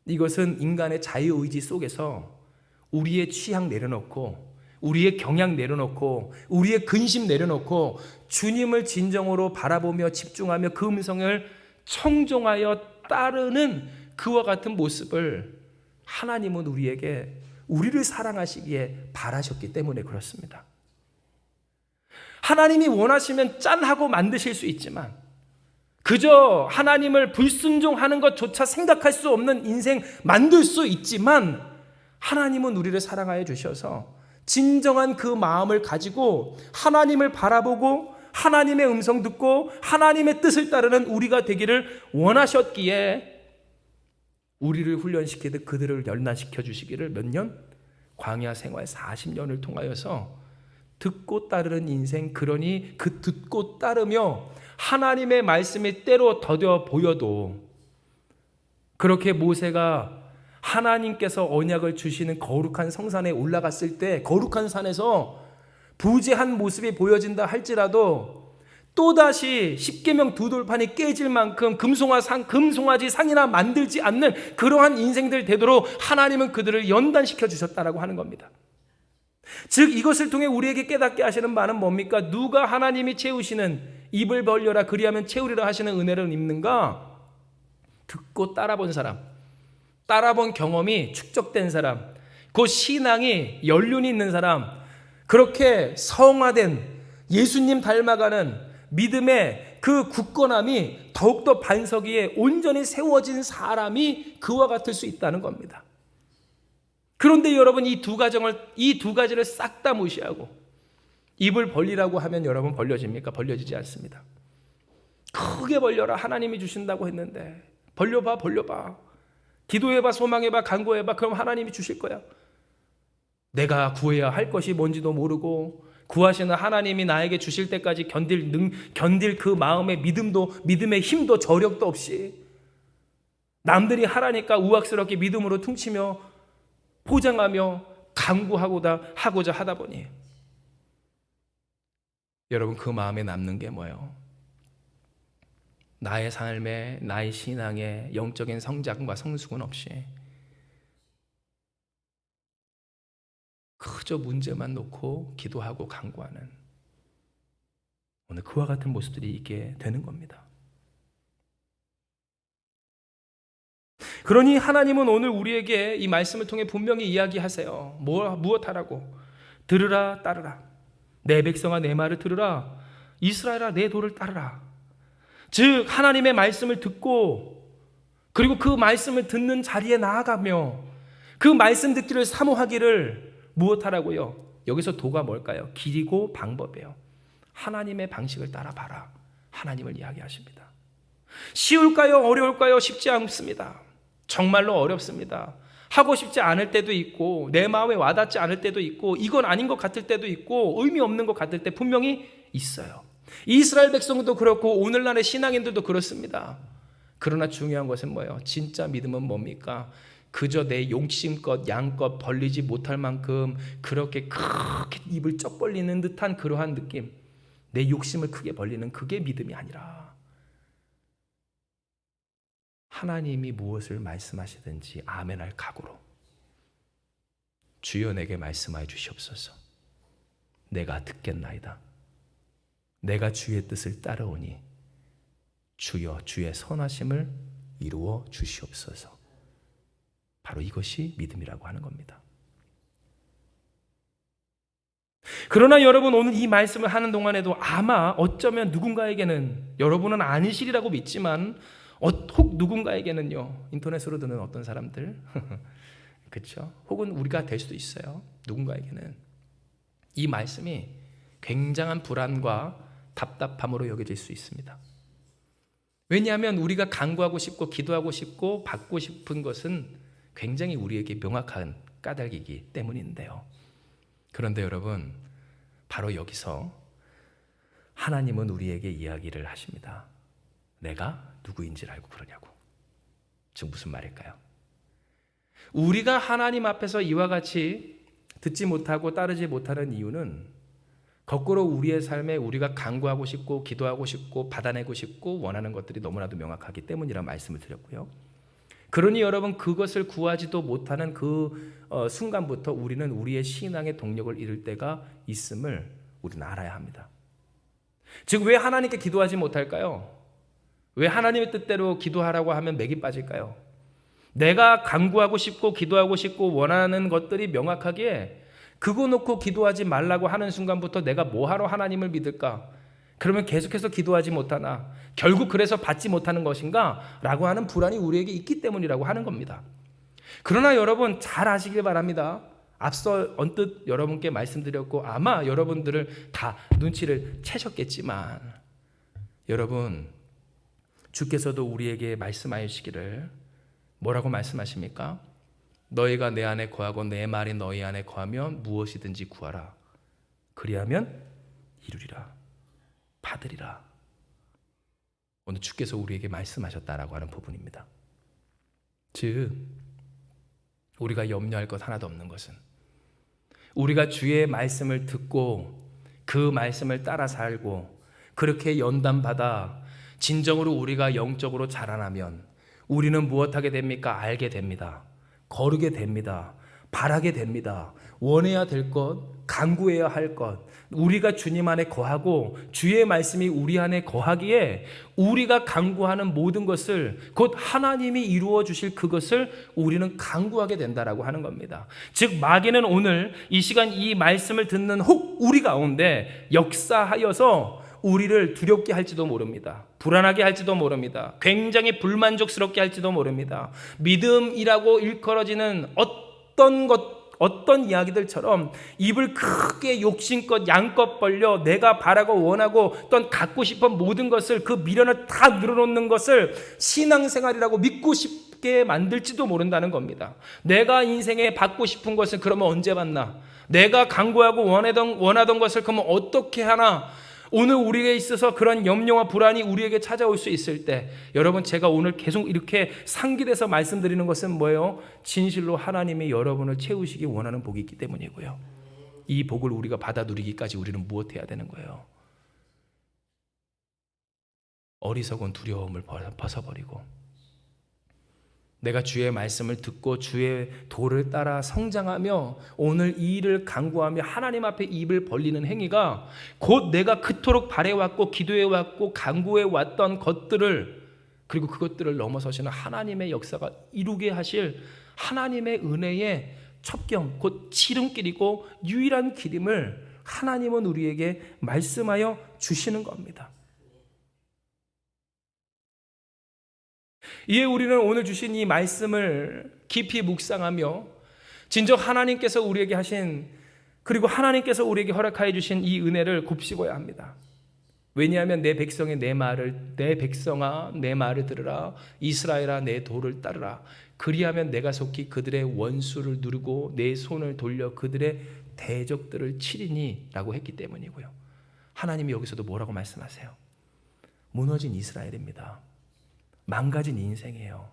이것은 인간의 자유의지 속에서 우리의 취향 내려놓고, 우리의 경향 내려놓고, 우리의 근심 내려놓고 주님을 진정으로 바라보며 집중하며 그 음성을 청종하여 따르는 그와 같은 모습을 하나님은 우리를 사랑하시기에 바라셨기 때문에 그렇습니다. 하나님이 원하시면 짠하고 만드실 수 있지만, 그저 하나님을 불순종하는 것조차 생각할 수 없는 인생 만들 수 있지만, 하나님은 우리를 사랑하여 주셔서 진정한 그 마음을 가지고 하나님을 바라보고 하나님의 음성 듣고 하나님의 뜻을 따르는 우리가 되기를 원하셨기에 우리를 훈련시키듯 그들을 연단시켜 주시기를 몇 년? 광야 생활 40년을 통하여서 듣고 따르는 인생, 그러니 그 듣고 따르며 하나님의 말씀이 때로 더뎌 보여도, 그렇게 모세가 하나님께서 언약을 주시는 거룩한 성산에 올라갔을 때 거룩한 산에서 부재한 모습이 보여진다 할지라도 또다시 십계명 두 돌판이 깨질 만큼 금송아지 상이나 만들지 않는 그러한 인생들 되도록 하나님은 그들을 연단시켜 주셨다라고 하는 겁니다. 즉 이것을 통해 우리에게 깨닫게 하시는 말은 뭡니까? 누가 하나님이 채우시는 입을 벌려라 그리하면 채우리라 하시는 은혜를 입는가? 듣고 따라본 사람, 따라본 경험이 축적된 사람, 그 신앙이 연륜이 있는 사람, 그렇게 성화된 예수님 닮아가는 믿음의 그 굳건함이 더욱더 반석 위에 온전히 세워진 사람이 그와 같을 수 있다는 겁니다. 그런데 여러분, 이 두 가지를 싹 다 무시하고 입을 벌리라고 하면 여러분 벌려집니까? 벌려지지 않습니다. 크게 벌려라 하나님이 주신다고 했는데, 벌려봐 기도해봐, 소망해봐, 간구해봐, 그럼 하나님이 주실 거야. 내가 구해야 할 것이 뭔지도 모르고 구하시는 하나님이 나에게 주실 때까지 견딜 그 마음의 믿음의 힘도 저력도 없이 남들이 하라니까 우악스럽게 믿음으로 퉁치며 포장하며 간구하고자 하다 보니 여러분, 그 마음에 남는 게 뭐예요? 나의 삶에, 나의 신앙에 영적인 성장과 성숙은 없이 그저 문제만 놓고 기도하고 간구하는 오늘 그와 같은 모습들이 있게 되는 겁니다. 그러니 하나님은 오늘 우리에게 이 말씀을 통해 분명히 이야기하세요. 무엇하라고? 들으라 따르라. 내 백성아 내 말을 들으라. 이스라엘아 내 도를 따르라. 즉 하나님의 말씀을 듣고, 그리고 그 말씀을 듣는 자리에 나아가며 그 말씀 듣기를 사모하기를 무엇하라고요? 여기서 도가 뭘까요? 길이고 방법이에요. 하나님의 방식을 따라봐라. 하나님을 이야기하십니다. 쉬울까요? 어려울까요? 쉽지 않습니다. 정말로 어렵습니다. 하고 싶지 않을 때도 있고, 내 마음에 와닿지 않을 때도 있고, 이건 아닌 것 같을 때도 있고, 의미 없는 것 같을 때 분명히 있어요. 이스라엘 백성도 그렇고 오늘날의 신앙인들도 그렇습니다. 그러나 중요한 것은 뭐예요? 진짜 믿음은 뭡니까? 그저 내 욕심껏 양껏 벌리지 못할 만큼 그렇게 크게 입을 쩍 벌리는 듯한 그러한 느낌, 내 욕심을 크게 벌리는 그게 믿음이 아니라 하나님이 무엇을 말씀하시든지 아멘할 각오로 주여 내게 말씀하여 주시옵소서. 내가 듣겠나이다. 내가 주의 뜻을 따르오니 주여 주의 선하심을 이루어 주시옵소서. 바로 이것이 믿음이라고 하는 겁니다. 그러나 여러분, 오늘 이 말씀을 하는 동안에도 아마 어쩌면 누군가에게는, 여러분은 아니시리라고 믿지만 혹 누군가에게는요, 인터넷으로 듣는 어떤 사람들 그렇죠? 혹은 우리가 될 수도 있어요. 누군가에게는 이 말씀이 굉장한 불안과 답답함으로 여겨질 수 있습니다. 왜냐하면 우리가 간구하고 싶고 기도하고 싶고 받고 싶은 것은 굉장히 우리에게 명확한 까닭이기 때문인데요. 그런데 여러분, 바로 여기서 하나님은 우리에게 이야기를 하십니다. 내가 누구인지를 알고 그러냐고. 즉 무슨 말일까요? 우리가 하나님 앞에서 이와 같이 듣지 못하고 따르지 못하는 이유는 거꾸로 우리의 삶에 우리가 간구하고 싶고 기도하고 싶고 받아내고 싶고 원하는 것들이 너무나도 명확하기 때문이라는 말씀을 드렸고요. 그러니 여러분, 그것을 구하지도 못하는 그 순간부터 우리는 우리의 신앙의 동력을 잃을 때가 있음을 우리는 알아야 합니다. 즉, 왜 하나님께 기도하지 못할까요? 왜 하나님의 뜻대로 기도하라고 하면 맥이 빠질까요? 내가 간구하고 싶고 기도하고 싶고 원하는 것들이 명확하게 그거 놓고 기도하지 말라고 하는 순간부터 내가 뭐하러 하나님을 믿을까? 그러면 계속해서 기도하지 못하나? 결국 그래서 받지 못하는 것인가? 라고 하는 불안이 우리에게 있기 때문이라고 하는 겁니다. 그러나 여러분, 잘 아시길 바랍니다. 앞서 언뜻 여러분께 말씀드렸고 아마 여러분들을 다 눈치를 채셨겠지만, 여러분, 주께서도 우리에게 말씀하시기를 뭐라고 말씀하십니까? 너희가 내 안에 거하고 내 말이 너희 안에 거하면 무엇이든지 구하라. 그리하면 이루리라. 받으리라. 오늘 주께서 우리에게 말씀하셨다라고 하는 부분입니다. 즉, 우리가 염려할 것 하나도 없는 것은 우리가 주의 말씀을 듣고 그 말씀을 따라 살고 그렇게 연단받아 진정으로 우리가 영적으로 자라나면 우리는 무엇하게 됩니까? 알게 됩니다. 거르게 됩니다. 바라게 됩니다. 원해야 될 것, 간구해야 할 것, 우리가 주님 안에 거하고 주의 말씀이 우리 안에 거하기에 우리가 간구하는 모든 것을 곧 하나님이 이루어 주실 그것을 우리는 간구하게 된다라고 하는 겁니다. 즉, 마귀는 오늘 이 시간 이 말씀을 듣는 혹 우리 가운데 역사하여서 우리를 두렵게 할지도 모릅니다. 불안하게 할지도 모릅니다. 굉장히 불만족스럽게 할지도 모릅니다. 믿음이라고 일컬어지는 어떤 이야기들처럼 입을 크게 욕심껏 양껏 벌려 내가 바라고 원하고 어떤 갖고 싶은 모든 것을 그 미련을 다 늘어놓는 것을 신앙생활이라고 믿고 싶게 만들지도 모른다는 겁니다. 내가 인생에 받고 싶은 것을 그러면 언제 받나? 내가 간구하고 원하던 것을 그러면 어떻게 하나? 오늘 우리에게 있어서 그런 염려와 불안이 우리에게 찾아올 수 있을 때, 여러분, 제가 오늘 계속 이렇게 상기돼서 말씀드리는 것은 뭐예요? 진실로 하나님이 여러분을 채우시기 원하는 복이 있기 때문이고요. 이 복을 우리가 받아 누리기까지 우리는 무엇해야 되는 거예요? 어리석은 두려움을 벗어버리고 내가 주의 말씀을 듣고 주의 도를 따라 성장하며 오늘 이 일을 간구하며 하나님 앞에 입을 벌리는 행위가 곧 내가 그토록 바래왔고 기도해왔고 간구해왔던 것들을, 그리고 그것들을 넘어서시는 하나님의 역사가 이루게 하실 하나님의 은혜의 첩경, 곧 지름길이고 유일한 길임을 하나님은 우리에게 말씀하여 주시는 겁니다. 이에 우리는 오늘 주신 이 말씀을 깊이 묵상하며 진정 하나님께서 우리에게 하신, 그리고 하나님께서 우리에게 허락하여 주신 이 은혜를 곱씹어야 합니다. 왜냐하면 내 백성이 내 백성아 내 말을 들으라, 이스라엘아 내 도를 따르라. 그리하면 내가 속히 그들의 원수를 누르고 내 손을 돌려 그들의 대적들을 치리니 라고 했기 때문이고요. 하나님이 여기서도 뭐라고 말씀하세요? 무너진 이스라엘입니다. 망가진 인생이에요.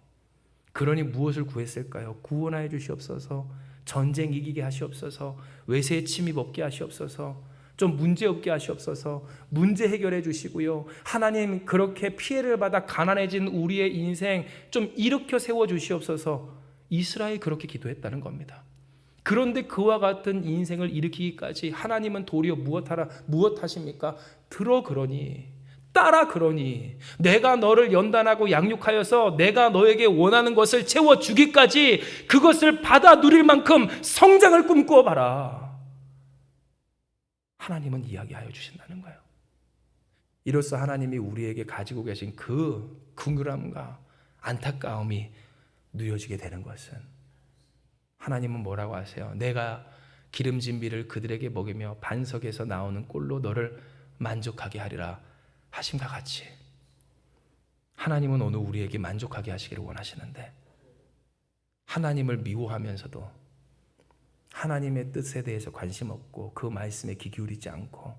그러니 무엇을 구했을까요? 구원하여 주시옵소서, 전쟁 이기게 하시옵소서, 외세의 침입 없게 하시옵소서, 좀 문제 없게 하시옵소서. 문제 해결해 주시고요. 하나님, 그렇게 피해를 받아 가난해진 우리의 인생 좀 일으켜 세워 주시옵소서. 이스라엘이 그렇게 기도했다는 겁니다. 그런데 그와 같은 인생을 일으키기까지 하나님은 도리어 무엇하십니까? 들어 그러니, 따라 그러니, 내가 너를 연단하고 양육하여서 내가 너에게 원하는 것을 채워주기까지 그것을 받아 누릴 만큼 성장을 꿈꾸어 봐라. 하나님은 이야기하여 주신다는 거예요. 이로써 하나님이 우리에게 가지고 계신 그 궁금함과 안타까움이 누여지게 되는 것은, 하나님은 뭐라고 하세요? 내가 기름진 비를 그들에게 먹이며 반석에서 나오는 꿀로 너를 만족하게 하리라 하심과 같이, 하나님은 오늘 우리에게 만족하게 하시기를 원하시는데, 하나님을 미워하면서도 하나님의 뜻에 대해서 관심 없고 그 말씀에 귀 기울이지 않고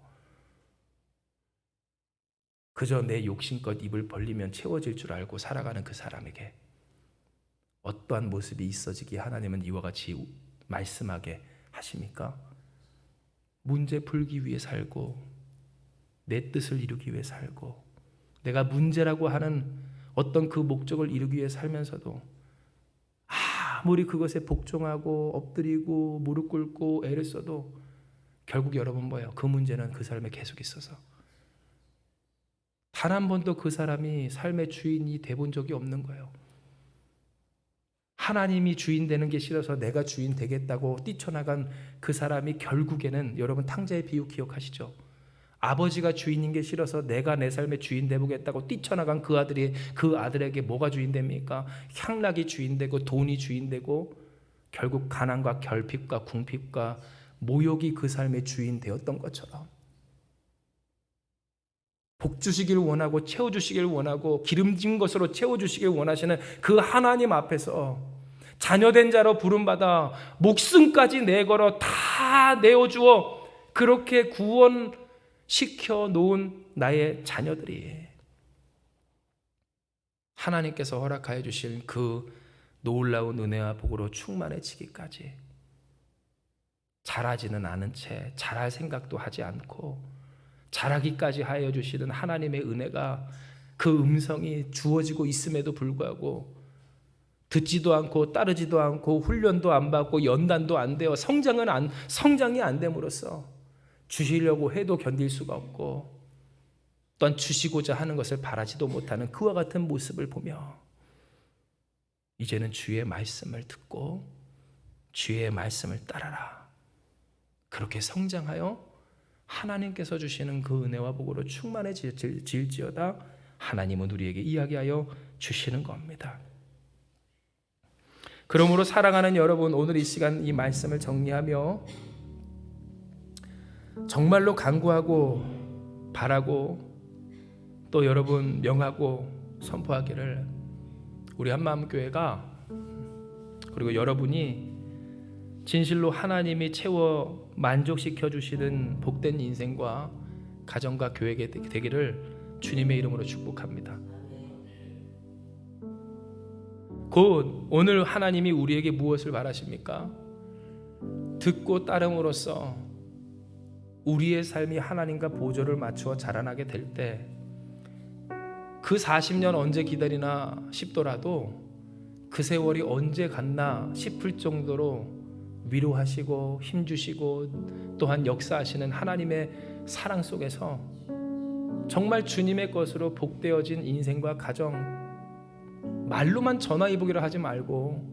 그저 내 욕심껏 입을 벌리면 채워질 줄 알고 살아가는 그 사람에게 어떠한 모습이 있어지기에 하나님은 이와 같이 말씀하게 하십니까? 문제 풀기 위해 살고 내 뜻을 이루기 위해 살고 내가 문제라고 하는 어떤 그 목적을 이루기 위해 살면서도 아무리 그것에 복종하고 엎드리고 무릎 꿇고 애를 써도 결국 여러분 뭐예요? 그 문제는 그 삶에 계속 있어서 단 한 번도 그 사람이 삶의 주인이 돼본 적이 없는 거예요. 하나님이 주인 되는 게 싫어서 내가 주인 되겠다고 뛰쳐나간 그 사람이 결국에는, 여러분 탕자의 비유 기억하시죠? 아버지가 주인인 게 싫어서 내가 내 삶의 주인 되보겠다고 뛰쳐나간 그 아들에게 뭐가 주인 됩니까? 향락이 주인 되고 돈이 주인 되고 결국 가난과 결핍과 궁핍과 모욕이 그 삶의 주인 되었던 것처럼, 복 주시길 원하고 채워주시길 원하고 기름진 것으로 채워주시길 원하시는 그 하나님 앞에서 자녀된 자로 부름받아 목숨까지 내걸어 다 내어주어 그렇게 구원시켜 놓은 나의 자녀들이 하나님께서 허락하여 주실 그 놀라운 은혜와 복으로 충만해지기까지 잘하지는 않은 채 잘할 생각도 하지 않고 잘하기까지 하여 주시는 하나님의 은혜가, 그 음성이 주어지고 있음에도 불구하고 듣지도 않고 따르지도 않고 훈련도 안 받고 연단도 안 되어 성장이 안 됨으로써 주시려고 해도 견딜 수가 없고 또한 주시고자 하는 것을 바라지도 못하는 그와 같은 모습을 보며 이제는 주의 말씀을 듣고 주의 말씀을 따라라. 그렇게 성장하여 하나님께서 주시는 그 은혜와 복으로 충만해질지어다 하나님은 우리에게 이야기하여 주시는 겁니다. 그러므로 사랑하는 여러분, 오늘 이 시간 이 말씀을 정리하며 정말로 간구하고 바라고 또 여러분 명하고 선포하기를, 우리 한마음교회가 그리고 여러분이 진실로 하나님이 채워 만족시켜 주시는 복된 인생과 가정과 교회가 되기를 주님의 이름으로 축복합니다. 곧 오늘 하나님이 우리에게 무엇을 바라십니까? 듣고 따름으로써 우리의 삶이 하나님과 보조를 맞추어 자라나게 될 때 그 40년 언제 기다리나 싶더라도 그 세월이 언제 갔나 싶을 정도로 위로하시고 힘주시고 또한 역사하시는 하나님의 사랑 속에서 정말 주님의 것으로 복되어진 인생과 가정, 말로만 전화위복이라 하지 말고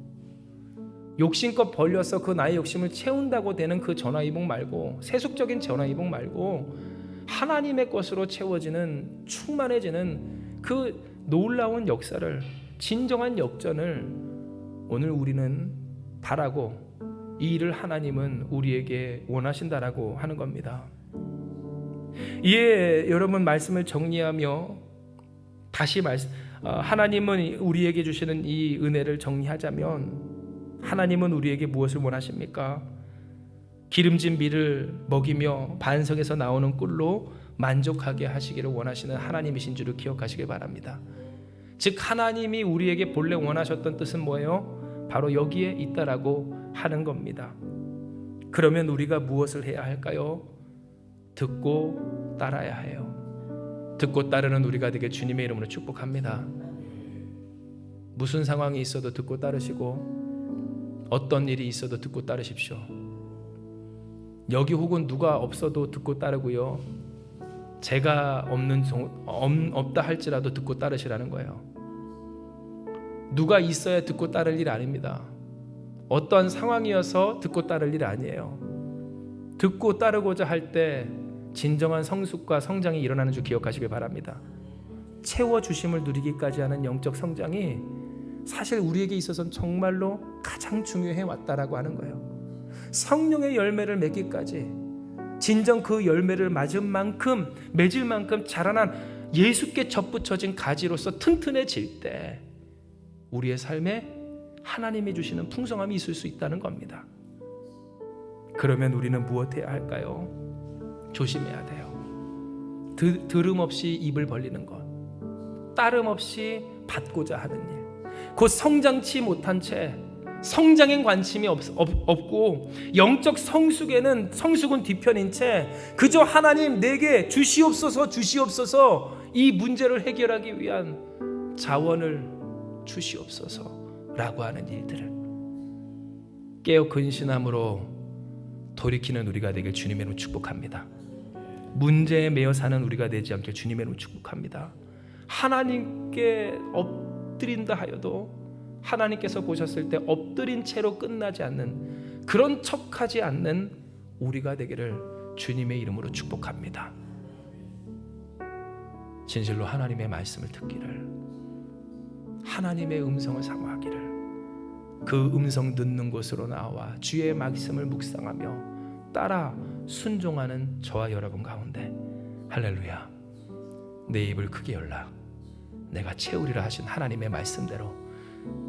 욕심껏 벌려서 그 나의 욕심을 채운다고 되는 그 전화위복 말고, 세속적인 전화위복 말고 하나님의 것으로 채워지는, 충만해지는 그 놀라운 역사를, 진정한 역전을 오늘 우리는 바라고 이 일을 하나님은 우리에게 원하신다라고 하는 겁니다. 이에 여러분 말씀을 정리하며 다시 하나님은 우리에게 주시는 이 은혜를 정리하자면, 하나님은 우리에게 무엇을 원하십니까? 기름진 비를 먹이며 반석에서 나오는 꿀로 만족하게 하시기를 원하시는 하나님이신 줄을 기억하시길 바랍니다. 즉 하나님이 우리에게 본래 원하셨던 뜻은 뭐예요? 바로 여기에 있다라고 하는 겁니다. 그러면 우리가 무엇을 해야 할까요? 듣고 따라야 해요. 듣고 따르는 우리가 되게 주님의 이름으로 축복합니다. 무슨 상황이 있어도 듣고 따르시고 어떤 일이 있어도 듣고 따르십시오. 여기 혹은 누가 없어도 듣고 따르고요. 제가 없다 할지라도 듣고 따르시라는 거예요. 누가 있어야 듣고 따를 일 아닙니다. 어떠한 상황이어서 듣고 따를 일 아니에요. 듣고 따르고자 할 때 진정한 성숙과 성장이 일어나는 줄 기억하시길 바랍니다. 채워주심을 누리기까지 하는 영적 성장이 사실 우리에게 있어서는 정말로 가장 중요해 왔다라고 하는 거예요. 성령의 열매를 맺기까지 진정 그 열매를 맺을 만큼 자라난 예수께 접붙여진 가지로서 튼튼해질 때 우리의 삶에 하나님이 주시는 풍성함이 있을 수 있다는 겁니다. 그러면 우리는 무엇해야 할까요? 조심해야 돼요. 들음 없이 입을 벌리는 것, 따름 없이 받고자 하는 일, 곧 성장치 못한 채 성장엔 관심이 없고 영적 성숙은 뒤편인 채 그저 하나님 내게 주시옵소서 이 문제를 해결하기 위한 자원을 주시옵소서라고 하는 일들을 깨어 근신함으로 돌이키는 우리가 되길 주님의 이름으로 축복합니다. 문제에 매여 사는 우리가 되지 않길 주님의 이름으로 축복합니다. 하나님께 엎드린다 하여도 하나님께서 보셨을 때 엎드린 채로 끝나지 않는 그런 척하지 않는 우리가 되기를 주님의 이름으로 축복합니다. 진실로 하나님의 말씀을 듣기를, 하나님의 음성을 사모하기를, 그 음성 듣는 곳으로 나와 주의 말씀을 묵상하며 따라 순종하는 저와 여러분 가운데 할렐루야, 내 입을 크게 열라 내가 채우리라 하신 하나님의 말씀대로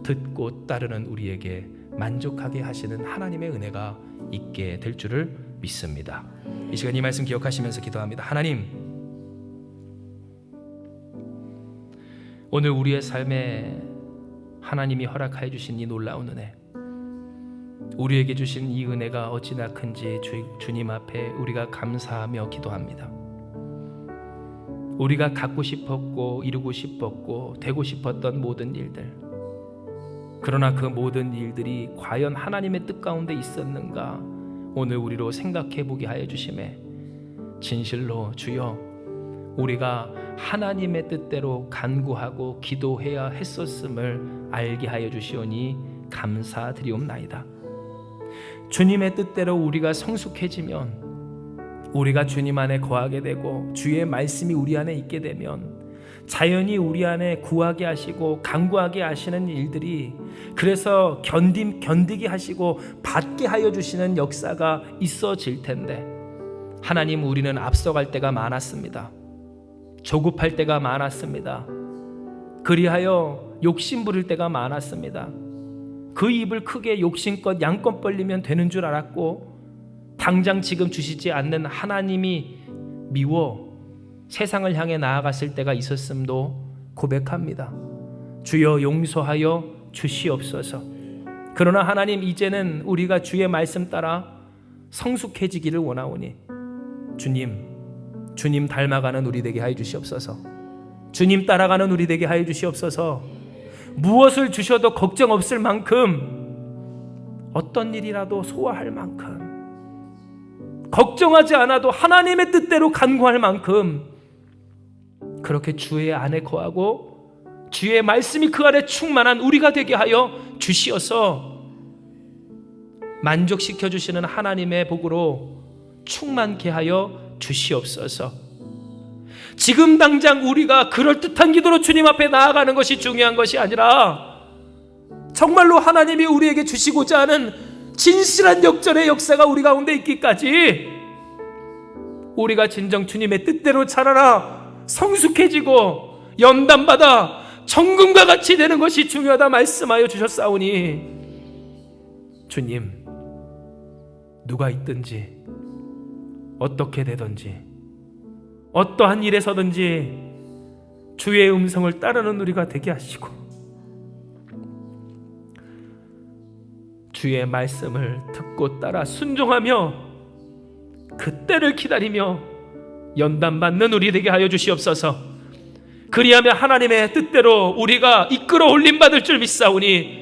듣고 따르는 우리에게 만족하게 하시는 하나님의 은혜가 있게 될 줄을 믿습니다. 이 시간 이 말씀 기억하시면서 기도합니다. 하나님, 오늘 우리의 삶에 하나님이 허락하여 주신 이 놀라운 은혜, 우리에게 주신 이 은혜가 어찌나 큰지 주님 앞에 우리가 감사하며 기도합니다. 우리가 갖고 싶었고 이루고 싶었고 되고 싶었던 모든 일들, 그러나 그 모든 일들이 과연 하나님의 뜻 가운데 있었는가 오늘 우리로 생각해 보게 하여 주심에 진실로 주여 우리가 하나님의 뜻대로 간구하고 기도해야 했었음을 알게 하여 주시오니 감사드리옵나이다. 주님의 뜻대로 우리가 성숙해지면 우리가 주님 안에 거하게 되고 주의 말씀이 우리 안에 있게 되면 자연히 우리 안에 구하게 하시고 간구하게 하시는 일들이, 그래서 견디게 하시고 받게 하여 주시는 역사가 있어질 텐데, 하나님, 우리는 앞서갈 때가 많았습니다. 조급할 때가 많았습니다. 그리하여 욕심 부릴 때가 많았습니다. 그 입을 크게 욕심껏 양껏 벌리면 되는 줄 알았고, 당장 지금 주시지 않는 하나님이 미워 세상을 향해 나아갔을 때가 있었음도 고백합니다. 주여 용서하여 주시옵소서. 그러나 하나님, 이제는 우리가 주의 말씀 따라 성숙해지기를 원하오니 주님 닮아가는 우리 되게 하여 주시옵소서. 주님 따라가는 우리 되게 하여 주시옵소서. 무엇을 주셔도 걱정 없을 만큼, 어떤 일이라도 소화할 만큼, 걱정하지 않아도 하나님의 뜻대로 간구할 만큼 그렇게 주의 안에 거하고 주의 말씀이 그 안에 충만한 우리가 되게 하여 주시어서 만족시켜 주시는 하나님의 복으로 충만케 하여 주시옵소서. 지금 당장 우리가 그럴듯한 기도로 주님 앞에 나아가는 것이 중요한 것이 아니라 정말로 하나님이 우리에게 주시고자 하는 진실한 역전의 역사가 우리 가운데 있기까지 우리가 진정 주님의 뜻대로 자라나 성숙해지고 연단받아 정금과 같이 되는 것이 중요하다 말씀하여 주셨사오니 주님, 누가 있든지 어떻게 되든지 어떠한 일에 서든지 주의 음성을 따르는 우리가 되게 하시고 주의 말씀을 듣고 따라 순종하며 그 때를 기다리며 연단받는 우리 되게 하여 주시옵소서. 그리하면 하나님의 뜻대로 우리가 이끌어 올림 받을 줄 믿사오니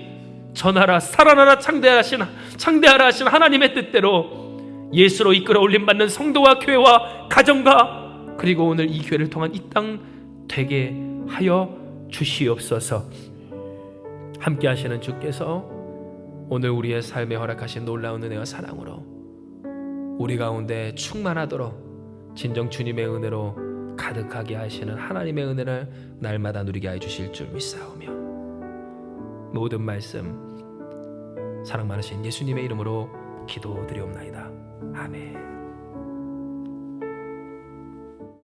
전하라 살아나라 창대하라 하신 하나님의 뜻대로 예수로 이끌어 올림 받는 성도와 교회와 가정과 그리고 오늘 이 교회를 통한 이 땅 되게 하여 주시옵소서. 함께 하시는 주께서 오늘 우리의 삶에 허락하신 놀라운 은혜와 사랑으로 우리 가운데 충만하도록 진정 주님의 은혜로 가득하게 하시는 하나님의 은혜를 날마다 누리게 해 주실 줄 믿사오며 모든 말씀 사랑 많으신 예수님의 이름으로 기도드리옵나이다. 아멘.